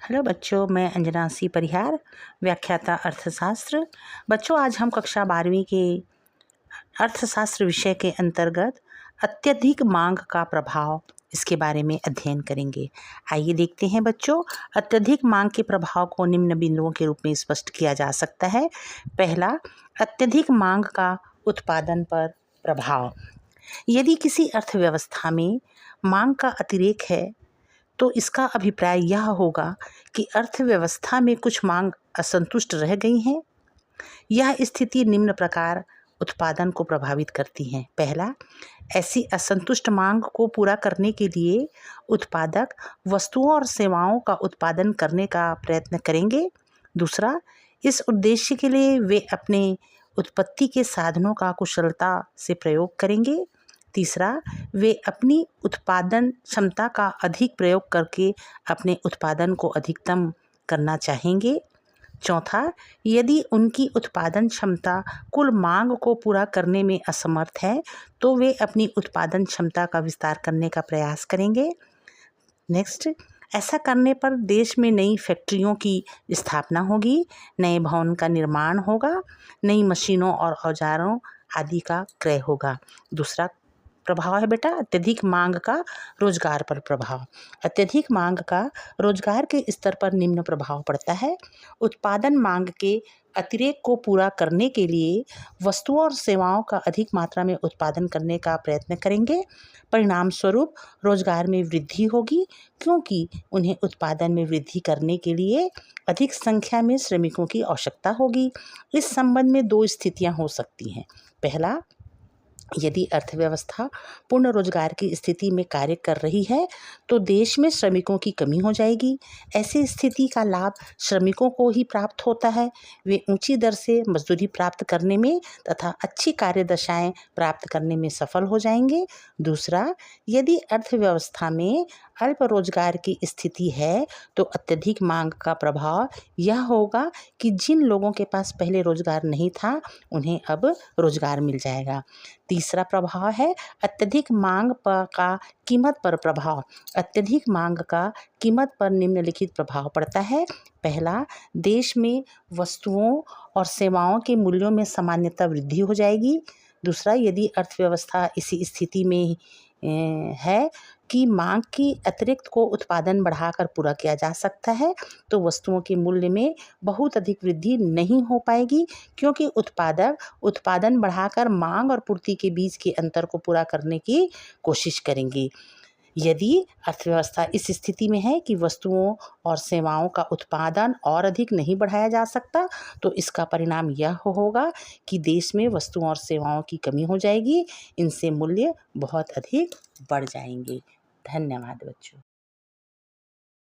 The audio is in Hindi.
हेलो बच्चों, मैं अंजना सी परिहार, व्याख्याता अर्थशास्त्र। बच्चों, आज हम कक्षा 12वीं के अर्थशास्त्र विषय के अंतर्गत अत्यधिक मांग का प्रभाव, इसके बारे में अध्ययन करेंगे। आइए देखते हैं बच्चों, अत्यधिक मांग के प्रभाव को निम्न बिंदुओं के रूप में स्पष्ट किया जा सकता है। पहला, अत्यधिक मांग का उत्पादन पर प्रभाव। यदि किसी अर्थव्यवस्था में मांग का अतिरेक है तो इसका अभिप्राय यह होगा कि अर्थव्यवस्था में कुछ मांग असंतुष्ट रह गई हैं। यह स्थिति निम्न प्रकार उत्पादन को प्रभावित करती है। पहला, ऐसी असंतुष्ट मांग को पूरा करने के लिए उत्पादक वस्तुओं और सेवाओं का उत्पादन करने का प्रयत्न करेंगे। दूसरा, इस उद्देश्य के लिए वे अपने उत्पत्ति के साधनों का कुशलता से प्रयोग करेंगे। तीसरा, वे अपनी उत्पादन क्षमता का अधिक प्रयोग करके अपने उत्पादन को अधिकतम करना चाहेंगे। चौथा, यदि उनकी उत्पादन क्षमता कुल मांग को पूरा करने में असमर्थ है तो वे अपनी उत्पादन क्षमता का विस्तार करने का प्रयास करेंगे। नेक्स्ट, ऐसा करने पर देश में नई फैक्ट्रियों की स्थापना होगी, नए भवन का निर्माण होगा, नई मशीनों और औजारों आदि का क्रय होगा। दूसरा प्रभाव है बेटा अत्यधिक मांग का रोजगार पर प्रभाव। अत्यधिक मांग का रोजगार के स्तर पर निम्न प्रभाव पड़ता है। उत्पादन मांग के अतिरेक को पूरा करने के लिए वस्तुओं और सेवाओं का अधिक मात्रा में उत्पादन करने का प्रयत्न करेंगे। परिणाम स्वरूप रोजगार में वृद्धि होगी, क्योंकि उन्हें उत्पादन में वृद्धि करने के लिए अधिक संख्या में श्रमिकों की आवश्यकता होगी। इस संबंध में दो स्थितियां हो सकती हैं। पहला, यदि अर्थव्यवस्था पूर्ण रोजगार की स्थिति में कार्य कर रही है तो देश में श्रमिकों की कमी हो जाएगी। ऐसी स्थिति का लाभ श्रमिकों को ही प्राप्त होता है। वे ऊंची दर से मजदूरी प्राप्त करने में तथा अच्छी कार्यदशाएं प्राप्त करने में सफल हो जाएंगे। दूसरा, यदि अर्थव्यवस्था में अल्प रोजगार की स्थिति है तो अत्यधिक मांग का प्रभाव यह होगा कि जिन लोगों के पास पहले रोजगार नहीं था उन्हें अब रोजगार मिल जाएगा। तीसरा प्रभाव है अत्यधिक मांग का कीमत पर प्रभाव। अत्यधिक मांग का कीमत पर निम्नलिखित प्रभाव पड़ता है। पहला, देश में वस्तुओं और सेवाओं के मूल्यों में सामान्यतः वृद्धि हो जाएगी। दूसरा, यदि अर्थव्यवस्था इसी स्थिति में है कि मांग की अतिरिक्त को उत्पादन बढ़ाकर पूरा किया जा सकता है तो वस्तुओं के मूल्य में बहुत अधिक वृद्धि नहीं हो पाएगी, क्योंकि उत्पादक उत्पादन बढ़ाकर मांग और पूर्ति के बीच के अंतर को पूरा करने की कोशिश करेंगे। यदि अर्थव्यवस्था इस स्थिति में है कि वस्तुओं और सेवाओं का उत्पादन और अधिक नहीं बढ़ाया जा सकता तो इसका परिणाम यह होगा कि देश में वस्तुओं और सेवाओं की कमी हो जाएगी, इनसे मूल्य बहुत अधिक बढ़ जाएंगे। धन्यवाद बच्चों।